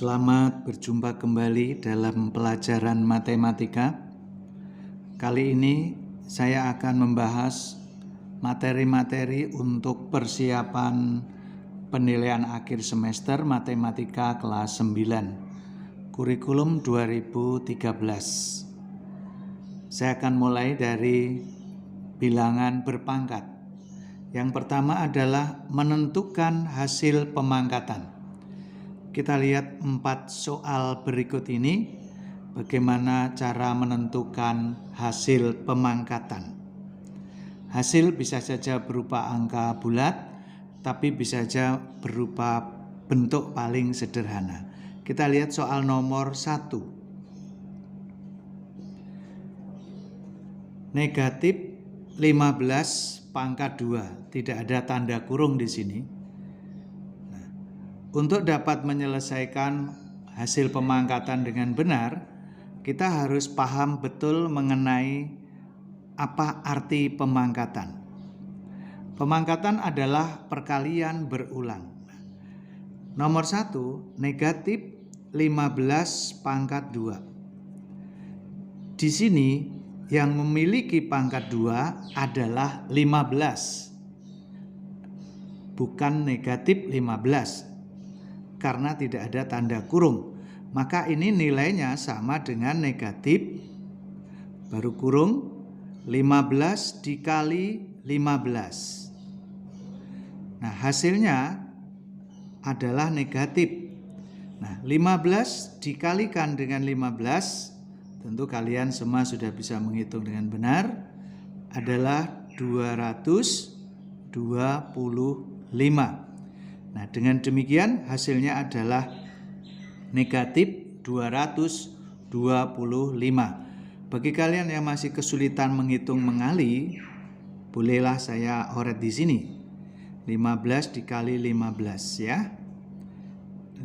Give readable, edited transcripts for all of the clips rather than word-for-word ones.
Selamat berjumpa kembali dalam pelajaran matematika. Kali ini saya akan membahas materi-materi untuk persiapan penilaian akhir semester matematika kelas 9, kurikulum 2013. Saya akan mulai dari bilangan berpangkat. Yang pertama adalah menentukan hasil pemangkatan. Kita lihat 4 soal berikut ini, bagaimana cara menentukan hasil pemangkatan. Hasil bisa saja berupa angka bulat, tapi bisa saja berupa bentuk paling sederhana. Kita lihat soal nomor 1. Negatif 15 pangkat 2, tidak ada tanda kurung di sini. Untuk dapat menyelesaikan hasil pemangkatan dengan benar, kita harus paham betul mengenai apa arti pemangkatan. Pemangkatan adalah perkalian berulang. Nomor 1, negatif 15 pangkat 2. Di sini yang memiliki pangkat 2 adalah 15, bukan negatif 15. Karena tidak ada tanda kurung, maka ini nilainya sama dengan negatif baru kurung 15 dikali 15. Nah, hasilnya adalah negatif. Nah, 15 dikalikan dengan 15, tentu kalian semua sudah bisa menghitung dengan benar, adalah 225. Nah, dengan demikian hasilnya adalah negatif 225. Bagi kalian yang masih kesulitan menghitung mengali, bolehlah saya oret di sini. 15 dikali 15 ya.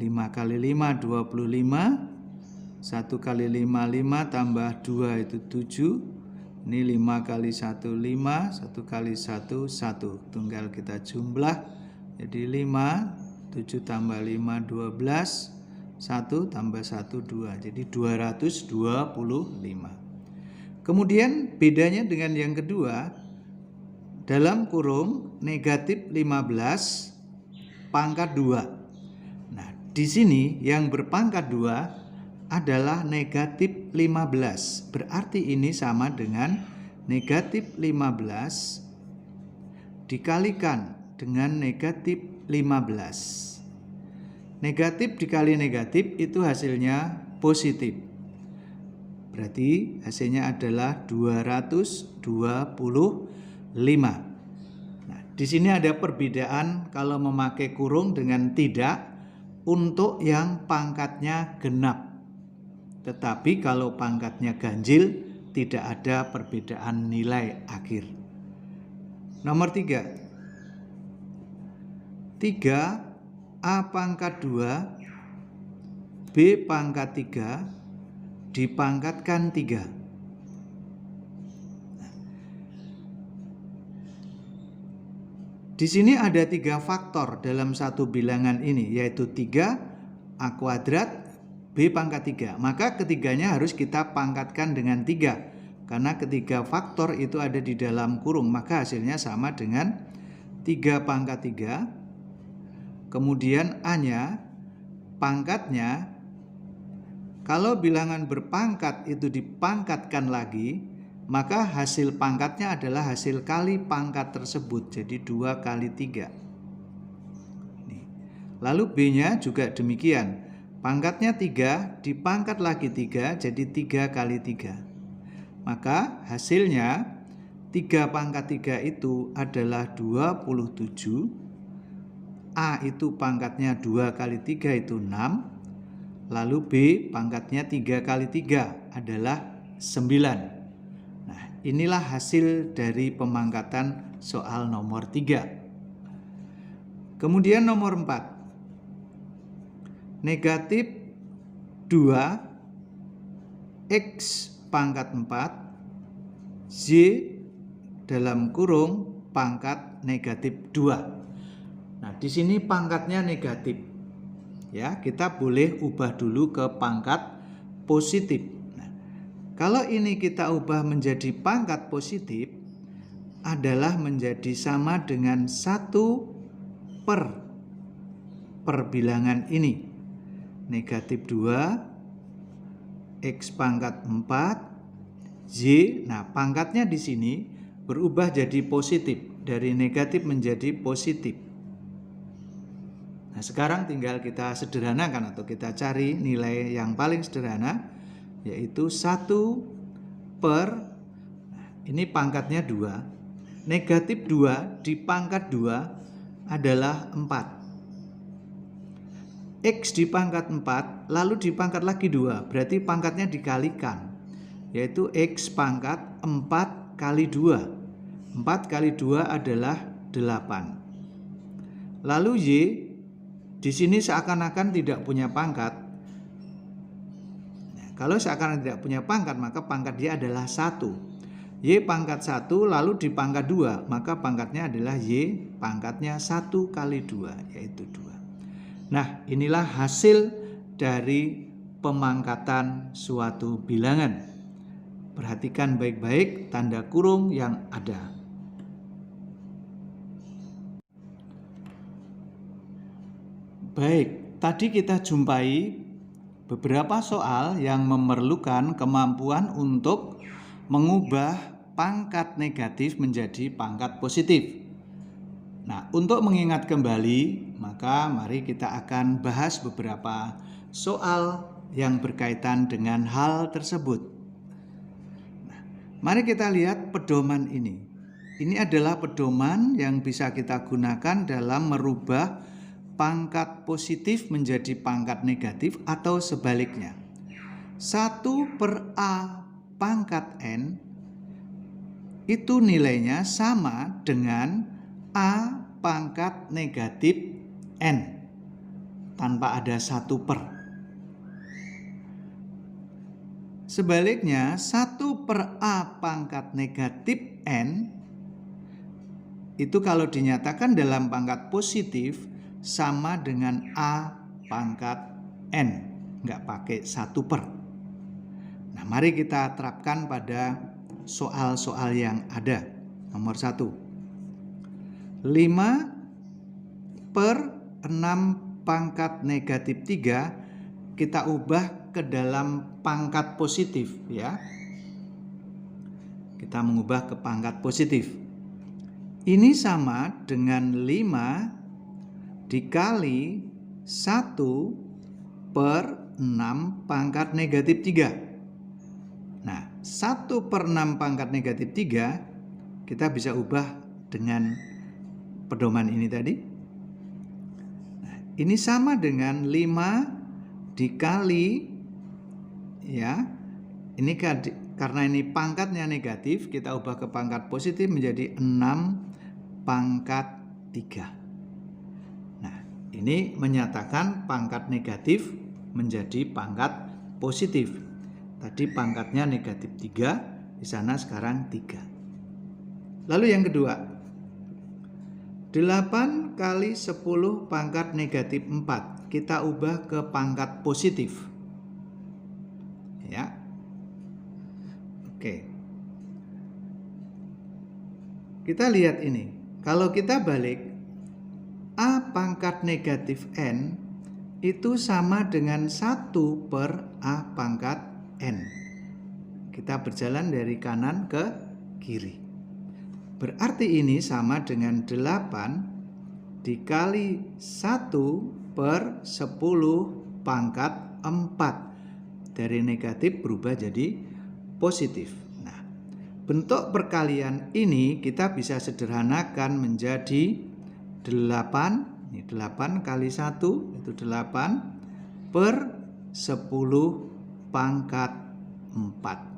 5 kali 5 25. 1 kali 5 5 tambah 2 itu 7. Ini 5 kali 1 5, 1 kali 1 1. Tunggal kita jumlah. Jadi 5, 7 tambah 5, 12, 1 tambah 1, 2. Jadi 225. Kemudian bedanya dengan yang kedua, dalam kurung negatif 15 pangkat 2. Nah, di sini yang berpangkat 2 adalah negatif 15. Berarti ini sama dengan negatif 15 dikalikan dengan negatif 15. Negatif dikali negatif itu hasilnya positif. Berarti hasilnya adalah 225. Nah, di sini ada perbedaan kalau memakai kurung dengan tidak untuk yang pangkatnya genap. Tetapi kalau pangkatnya ganjil tidak ada perbedaan nilai akhir. Nomor 3. 3A pangkat 2 B pangkat 3 dipangkatkan 3. Di sini ada 3 faktor dalam satu bilangan ini, yaitu 3A kuadrat B pangkat 3. Maka ketiganya harus kita pangkatkan dengan 3. Karena ketiga faktor itu ada di dalam kurung, maka hasilnya sama dengan 3 pangkat 3. Kemudian A-nya, pangkatnya, kalau bilangan berpangkat itu dipangkatkan lagi, maka hasil pangkatnya adalah hasil kali pangkat tersebut, jadi 2 kali 3. Lalu B-nya juga demikian, pangkatnya 3, dipangkat lagi 3, jadi 3 kali 3. Maka hasilnya 3 pangkat 3 itu adalah 27. A itu pangkatnya 2 kali 3 itu 6. Lalu B pangkatnya 3 kali 3 adalah 9. Nah, inilah hasil dari pemangkatan soal nomor 3. Kemudian nomor 4. Negatif 2 X pangkat 4 Z dalam kurung pangkat negatif 2. Nah, di sini pangkatnya negatif, ya, kita boleh ubah dulu ke pangkat positif. Nah, kalau ini kita ubah menjadi pangkat positif, adalah menjadi sama dengan 1 per perbilangan ini. Negatif 2, X pangkat 4, Y. Nah, pangkatnya di sini berubah jadi positif. Dari negatif menjadi positif. Nah, sekarang tinggal kita sederhanakan atau kita cari nilai yang paling sederhana, yaitu 1 per, ini pangkatnya 2. Negatif 2 di pangkat 2 adalah 4. X di pangkat 4, lalu di pangkat lagi 2, berarti pangkatnya dikalikan, yaitu X pangkat 4 kali 2. 4 kali 2 adalah 8. Lalu Y, di sini seakan-akan tidak punya pangkat. Nah, kalau seakan-akan tidak punya pangkat, maka pangkat dia adalah 1. Y pangkat 1 lalu di pangkat 2, maka pangkatnya adalah Y pangkatnya 1 kali 2, yaitu 2. Nah, inilah hasil dari pemangkatan suatu bilangan. Perhatikan baik-baik tanda kurung yang ada. Baik, tadi kita jumpai beberapa soal yang memerlukan kemampuan untuk mengubah pangkat negatif menjadi pangkat positif. Nah, untuk mengingat kembali, maka mari kita akan bahas beberapa soal yang berkaitan dengan hal tersebut. Nah, mari kita lihat pedoman ini. Ini adalah pedoman yang bisa kita gunakan dalam merubah pangkat positif menjadi pangkat negatif atau sebaliknya. 1 per A pangkat N itu nilainya sama dengan A pangkat negatif N tanpa ada 1 per. Sebaliknya 1 per A pangkat negatif N itu kalau dinyatakan dalam pangkat positif sama dengan A pangkat N, nggak pakai 1 per. Nah, mari kita terapkan pada soal-soal yang ada. Nomor 1. 5 per 6 pangkat negatif 3 kita ubah ke dalam pangkat positif, ya. Kita mengubah ke pangkat positif. Ini sama dengan 5 dikali 1 per 6 pangkat negatif 3. Nah, 1 per 6 pangkat negatif 3 kita bisa ubah dengan pedoman ini tadi. Nah, ini sama dengan 5 dikali, ya, ini karena ini pangkatnya negatif, kita ubah ke pangkat positif menjadi 6 pangkat 3. Nah, ini menyatakan pangkat negatif menjadi pangkat positif. Tadi pangkatnya negatif 3, di sana sekarang 3. Lalu yang kedua, 8 kali 10 pangkat negatif 4 kita ubah ke pangkat positif, ya. Oke, kita lihat ini. Kalau kita balik, A pangkat negatif N itu sama dengan 1 per A pangkat N. Kita berjalan dari kanan ke kiri. Berarti ini sama dengan 8 dikali 1 per 10 pangkat 4. Dari negatif berubah jadi positif. Nah, bentuk perkalian ini kita bisa sederhanakan menjadi 8. Ini 8 kali 1 itu 8 per 10 pangkat 4.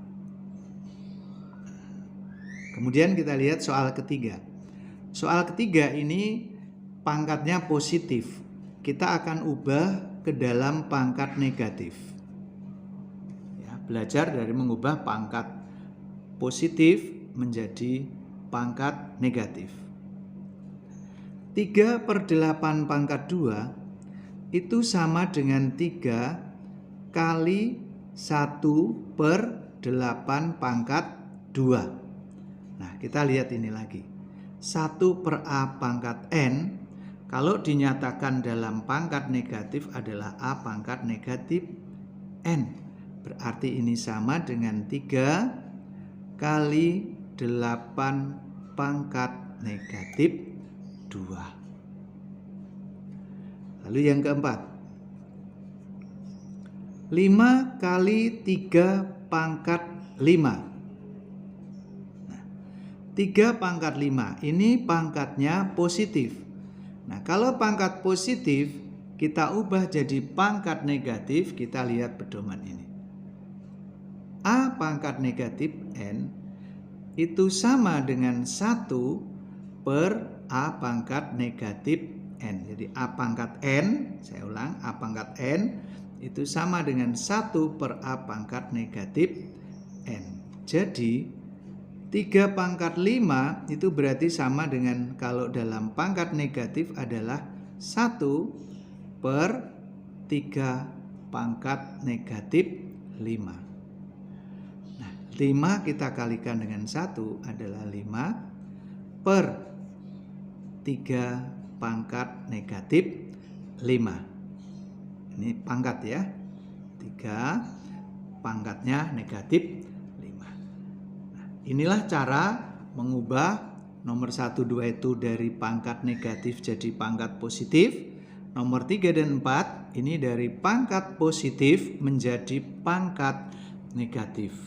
Kemudian kita lihat soal ketiga. Soal ketiga ini pangkatnya positif. Kita akan ubah ke dalam pangkat negatif. Ya, belajar dari mengubah pangkat positif menjadi pangkat negatif. 3 per 8 pangkat 2 itu sama dengan 3 kali 1/8 pangkat 2. Nah, kita lihat ini lagi. 1/A pangkat N, kalau dinyatakan dalam pangkat negatif adalah A pangkat negatif N. Berarti ini sama dengan 3 kali 8 pangkat negatif 2. Lalu yang keempat, 5 kali 3 pangkat 5. Nah, 3 pangkat 5 ini pangkatnya positif. Nah, kalau pangkat positif kita ubah jadi pangkat negatif, kita lihat pedoman ini. A pangkat negatif N itu sama dengan 1/A pangkat negatif N. Jadi A pangkat N, saya ulang, A pangkat N itu sama dengan 1/A pangkat negatif N. Jadi 3 pangkat 5 itu berarti sama dengan, kalau dalam pangkat negatif adalah 1/3 pangkat negatif 5. Nah, 5 kita kalikan dengan 1 adalah 5/3 pangkat negatif 5. Ini pangkat ya. 3 pangkatnya negatif 5. Nah, inilah cara mengubah nomor 1, 2 itu dari pangkat negatif jadi pangkat positif. Nomor 3 dan 4 ini dari pangkat positif menjadi pangkat negatif.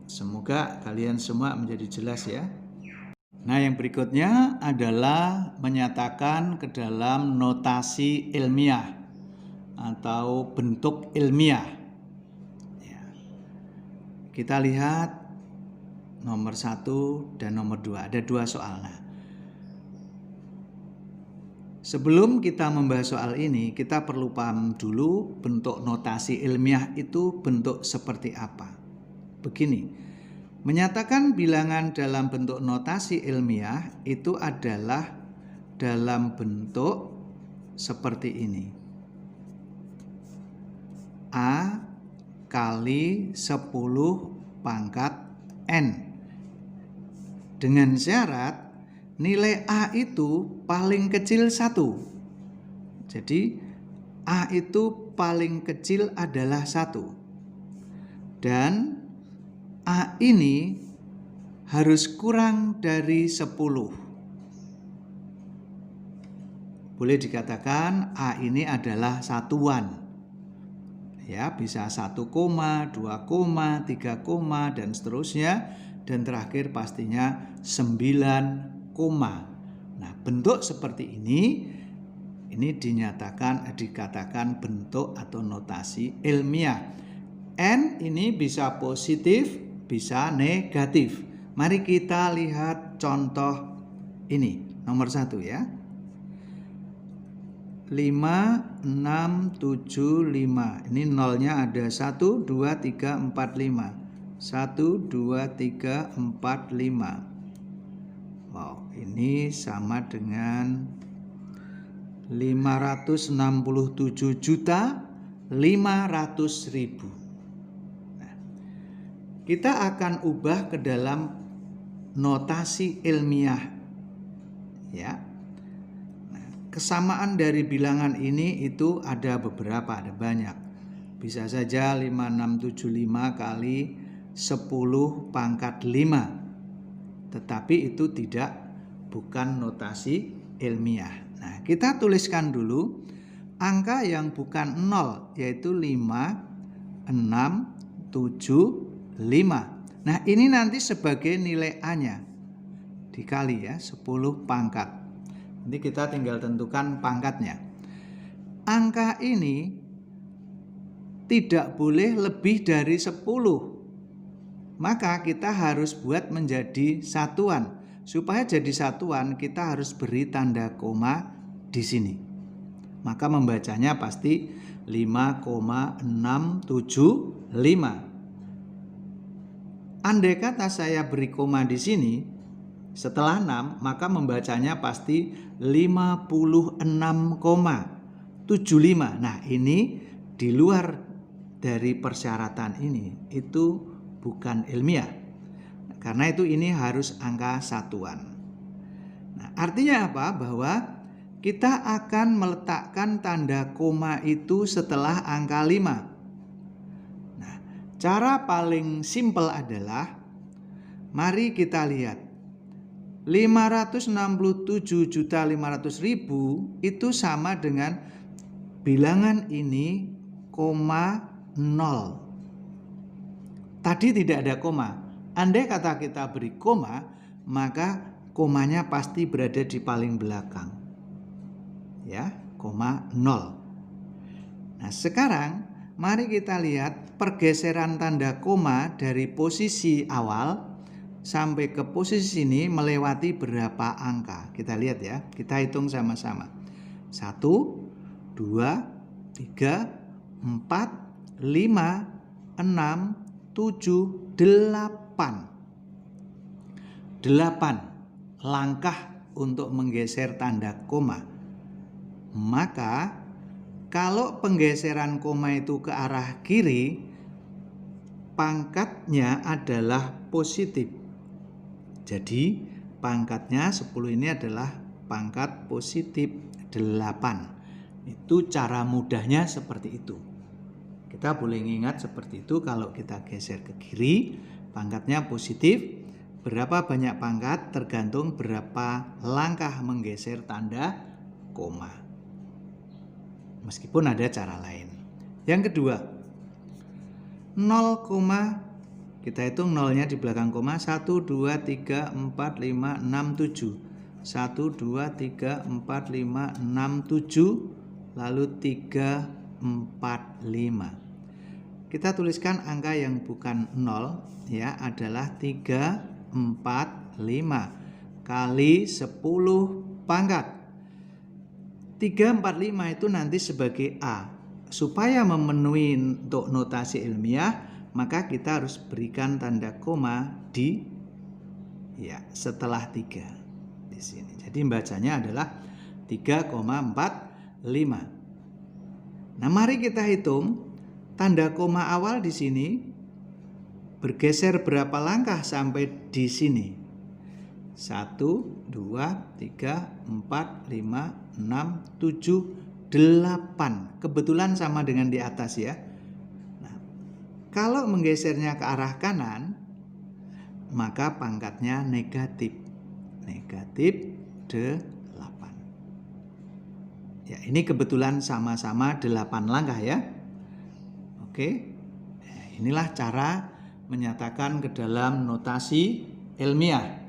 Semoga kalian semua menjadi jelas ya. Nah, yang berikutnya adalah menyatakan ke dalam notasi ilmiah atau bentuk ilmiah. Ya. Kita lihat nomor 1 dan nomor 2. Ada 2 soal. Nah, sebelum kita membahas soal ini, kita perlu paham dulu bentuk notasi ilmiah itu bentuk seperti apa. Begini, menyatakan bilangan dalam bentuk notasi ilmiah itu adalah dalam bentuk seperti ini. A kali 10 pangkat N. Dengan syarat nilai A itu paling kecil 1. Jadi A itu paling kecil adalah 1. Dan A ini harus kurang dari 10. Boleh dikatakan A ini adalah satuan. Ya, bisa 1, 2, 3, dan seterusnya, dan terakhir pastinya 9, Nah, bentuk seperti ini dikatakan bentuk atau notasi ilmiah. N ini bisa positif, bisa negatif. Mari kita lihat contoh ini, nomor 1 ya. 5, 6, 7, 5. Ini nolnya ada 1, 2, 3, 4, 5. 1, 2, 3, 4, 5. Wow, ini sama dengan 567.500.000. Nah, kita akan ubah ke dalam notasi ilmiah. Ya. Kesamaan dari bilangan ini itu ada beberapa, ada banyak. Bisa saja 5675 kali 10 pangkat 5. Tetapi itu bukan notasi ilmiah. Nah, kita tuliskan dulu angka yang bukan 0, yaitu 5, 6, 7, 5. Nah, ini nanti sebagai nilai A-nya. Dikali ya, 10 pangkat. Nanti kita tinggal tentukan pangkatnya. Angka ini tidak boleh lebih dari 10. Maka kita harus buat menjadi satuan. Supaya jadi satuan kita harus beri tanda koma di sini. Maka membacanya pasti 5,675. Andai kata saya beri koma di sini, setelah 6, maka membacanya pasti 56, 75. Nah, ini di luar dari persyaratan ini, itu bukan ilmiah. Karena itu ini harus angka satuan. Nah, artinya apa? Bahwa kita akan meletakkan tanda koma itu setelah angka 5. Nah, cara paling simpel adalah, mari kita lihat. 567.500.000 itu sama dengan bilangan ini, koma 0. Tadi tidak ada koma. Andai kata kita beri koma, maka komanya pasti berada di paling belakang. Ya, koma 0. Nah, sekarang mari kita lihat pergeseran tanda koma dari posisi awal sampai ke posisi sini melewati berapa angka. Kita lihat ya, kita hitung sama-sama. 1, 2, 3, 4, 5, 6, 7, 8. 8 langkah untuk menggeser tanda koma. Maka kalau penggeseran koma itu ke arah kiri, pangkatnya adalah positif. Jadi pangkatnya 10 ini adalah pangkat positif 8. Itu cara mudahnya seperti itu. Kita boleh ingat seperti itu. Kalau kita geser ke kiri, pangkatnya positif. Berapa banyak pangkat tergantung berapa langkah menggeser tanda koma. Meskipun ada cara lain. Yang kedua, 0, kita hitung nolnya di belakang koma. 1, 2, 3, 4, 5, 6, 7. 1, 2, 3, 4, 5, 6, 7. Lalu 3, 4, 5. Kita tuliskan angka yang bukan 0 ya, adalah 3, 4, 5 kali 10 pangkat. 3, 4, 5 itu nanti sebagai A. Supaya memenuhi untuk notasi ilmiah, maka kita harus berikan tanda koma di setelah 3 di sini. Jadi bacanya adalah 3,45. Nah, mari kita hitung tanda koma awal di sini bergeser berapa langkah sampai di sini. 1, 2, 3, 4, 5, 6, 7, 8. Kebetulan sama dengan di atas ya. Kalau menggesernya ke arah kanan, maka pangkatnya negatif. Negatif 8. Ya, ini kebetulan sama-sama 8 langkah ya. Oke. Nah, inilah cara menyatakan ke dalam notasi ilmiah.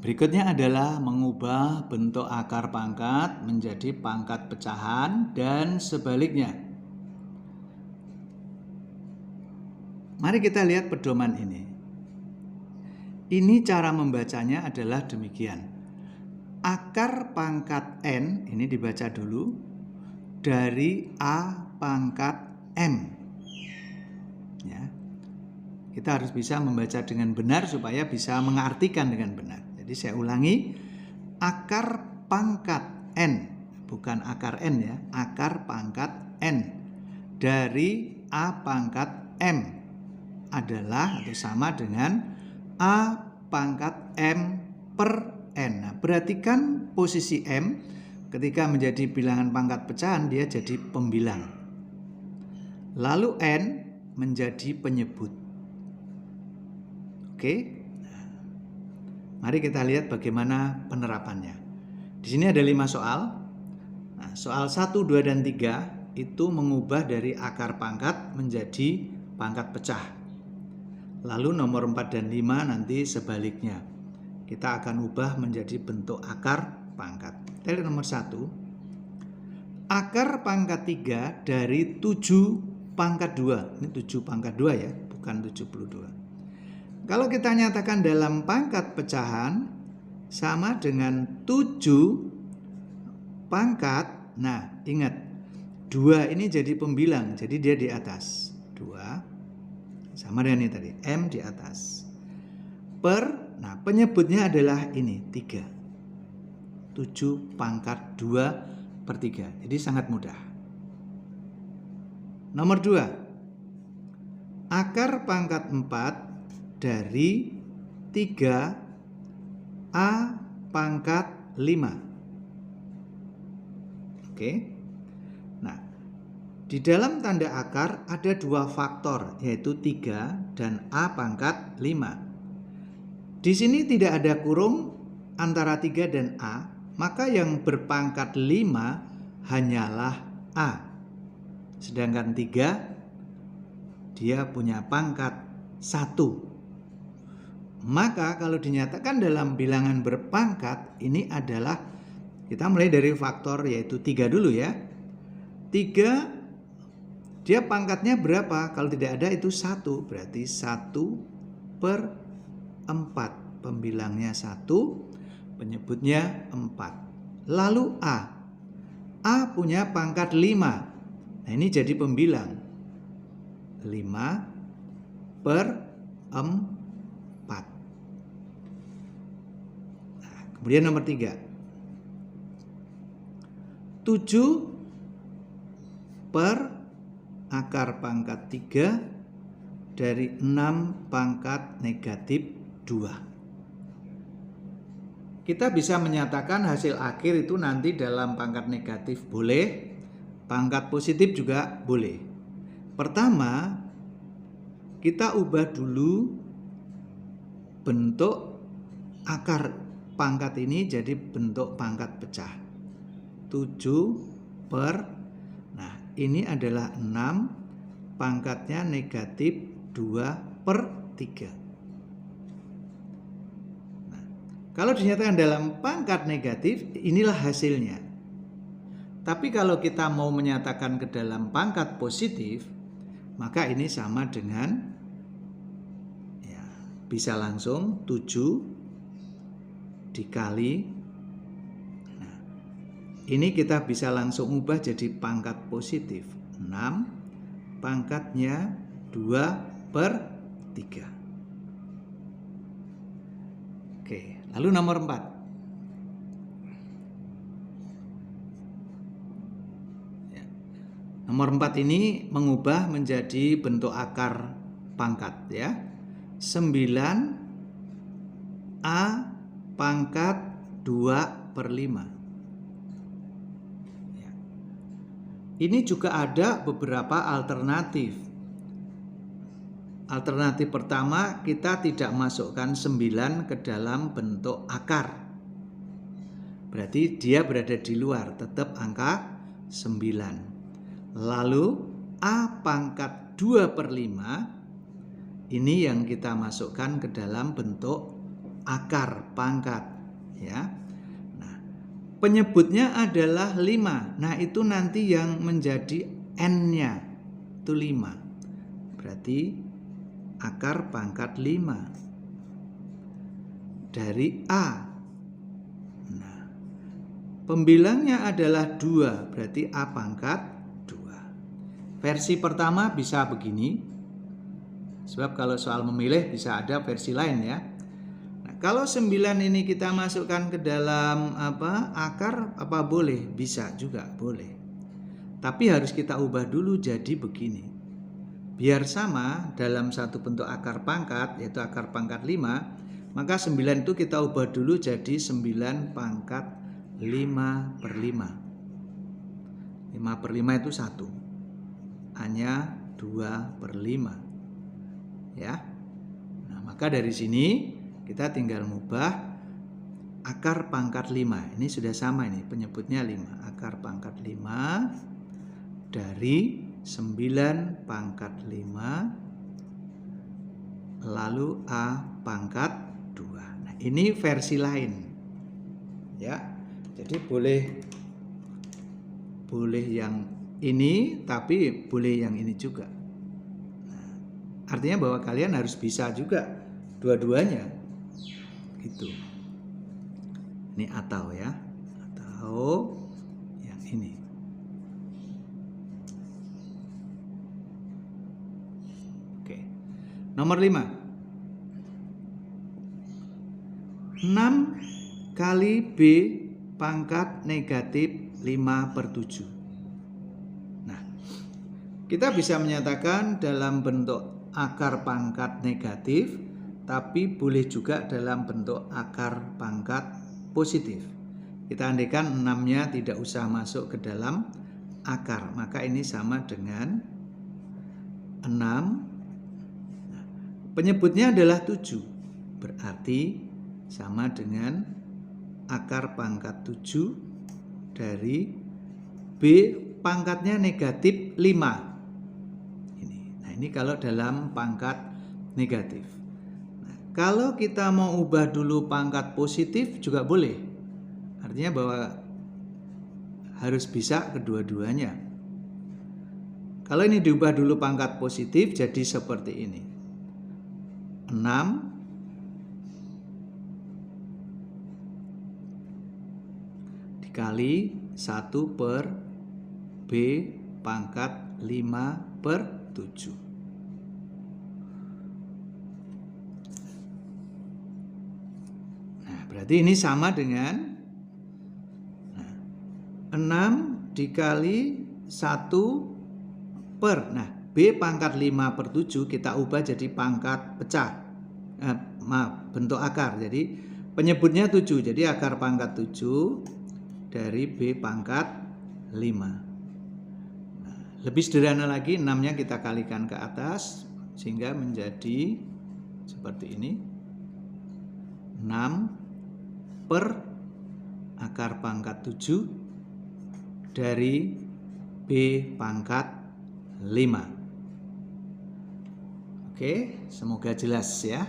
Berikutnya adalah mengubah bentuk akar pangkat menjadi pangkat pecahan dan sebaliknya. Mari kita lihat pedoman ini. Ini cara membacanya adalah demikian. Akar pangkat N, ini dibaca dulu, dari A pangkat M. Ya. Kita harus bisa membaca dengan benar supaya bisa mengartikan dengan benar. Jadi saya ulangi, akar pangkat N, bukan akar N ya, akar pangkat N dari A pangkat M adalah atau sama dengan A pangkat M per N. Nah, perhatikan posisi M ketika menjadi bilangan pangkat pecahan, dia jadi pembilang. Lalu N menjadi penyebut. Oke. Nah, mari kita lihat bagaimana penerapannya. Di sini ada 5 soal. Nah, soal 1, 2, dan 3 itu mengubah dari akar pangkat menjadi pangkat pecah. Lalu nomor 4 dan 5 nanti sebaliknya. Kita akan ubah menjadi bentuk akar pangkat. Kita lihat nomor 1. Akar pangkat 3 dari 7 pangkat 2. Ini 7 pangkat 2 ya, bukan 72. Kalau kita nyatakan dalam pangkat pecahan sama dengan 7 pangkat. Nah, ingat 2 ini jadi pembilang, jadi dia di atas. 2 sama dengan ini tadi, M di atas. Nah penyebutnya adalah ini, 3. 7 pangkat 2 per 3. Jadi sangat mudah. Nomor 2. Akar pangkat 4 dari 3A pangkat 5. Oke. Nah, di dalam tanda akar ada 2 faktor, yaitu 3 dan A pangkat 5. Di sini tidak ada kurung antara 3 dan A, maka yang berpangkat 5 hanyalah A. Sedangkan 3 dia punya pangkat 1. Maka kalau dinyatakan dalam bilangan berpangkat, ini adalah, kita mulai dari faktor yaitu 3 dulu ya. 3 dia pangkatnya berapa? Kalau tidak ada itu 1, berarti 1/4. Pembilangnya 1, penyebutnya 4. Lalu A punya pangkat 5. Nah ini jadi pembilang 5/4. Nah, kemudian nomor 3. 7 per akar pangkat 3 dari 6 pangkat negatif 2. Kita bisa menyatakan hasil akhir itu nanti dalam pangkat negatif boleh, pangkat positif juga boleh. Pertama, kita ubah dulu bentuk akar pangkat ini jadi bentuk pangkat pecah. 7 per, nah ini adalah 6, pangkatnya negatif 2/3. Nah, kalau dinyatakan dalam pangkat negatif, inilah hasilnya. Tapi kalau kita mau menyatakan ke dalam pangkat positif, maka ini sama dengan, ya, bisa langsung 7 dikali. Nah, ini kita bisa langsung ubah jadi pangkat positif. 6, pangkatnya 2/3. Oke, lalu nomor 4. Ya. Nomor 4 ini mengubah menjadi bentuk akar pangkat ya. 9A pangkat 2/5. Ya. Ini juga ada beberapa alternatif. Alternatif pertama, kita tidak masukkan 9 ke dalam bentuk akar. Berarti dia berada di luar, tetap angka 9. Lalu A pangkat 2/5 ini yang kita masukkan ke dalam bentuk akar pangkat ya. Nah, penyebutnya adalah 5. Nah, itu nanti yang menjadi N-nya itu 5. Berarti akar pangkat 5 dari A. Nah, pembilangnya adalah 2, berarti A pangkat 2. Versi pertama bisa begini. Sebab kalau soal memilih bisa ada versi lain ya. Nah, kalau 9 ini kita masukkan ke dalam akar, apa boleh? Bisa juga, boleh. Tapi harus kita ubah dulu jadi begini. Biar sama dalam satu bentuk akar pangkat, yaitu akar pangkat 5, maka 9 itu kita ubah dulu jadi 9 pangkat 5/5. 5/5 itu 1. Hanya 2/5. Ya. Nah, maka dari sini kita tinggal mengubah akar pangkat 5. Ini sudah sama ini, penyebutnya 5. Akar pangkat 5 dari 9 pangkat 5 lalu A pangkat 2. Nah, ini versi lain. Ya. Jadi boleh yang ini tapi boleh yang ini juga. Nah, artinya bahwa kalian harus bisa juga dua-duanya. Gitu. Ini atau ya. Atau yang ini. Nomor 5. 6 kali B pangkat negatif 5/7. Nah, kita bisa menyatakan dalam bentuk akar pangkat negatif, tapi boleh juga dalam bentuk akar pangkat positif. Kita andaikan 6-nya tidak usah masuk ke dalam akar, maka ini sama dengan 6. Penyebutnya adalah 7, berarti sama dengan akar pangkat 7 dari B pangkatnya negatif 5. Nah, ini kalau dalam pangkat negatif. Nah, kalau kita mau ubah dulu pangkat positif juga boleh. Artinya bahwa harus bisa kedua-duanya. Kalau ini diubah dulu pangkat positif jadi seperti ini. 6 dikali 1 per B pangkat 5/7. Nah, berarti ini sama dengan 6 dikali 1 per. Nah, B pangkat 5/7 kita ubah jadi pangkat pecah. Bentuk akar. Jadi penyebutnya 7. Jadi akar pangkat 7 dari B pangkat 5. Nah, lebih sederhana lagi, 6-nya kita kalikan ke atas sehingga menjadi seperti ini. 6 per akar pangkat 7 dari B pangkat 5. Oke, semoga jelas ya.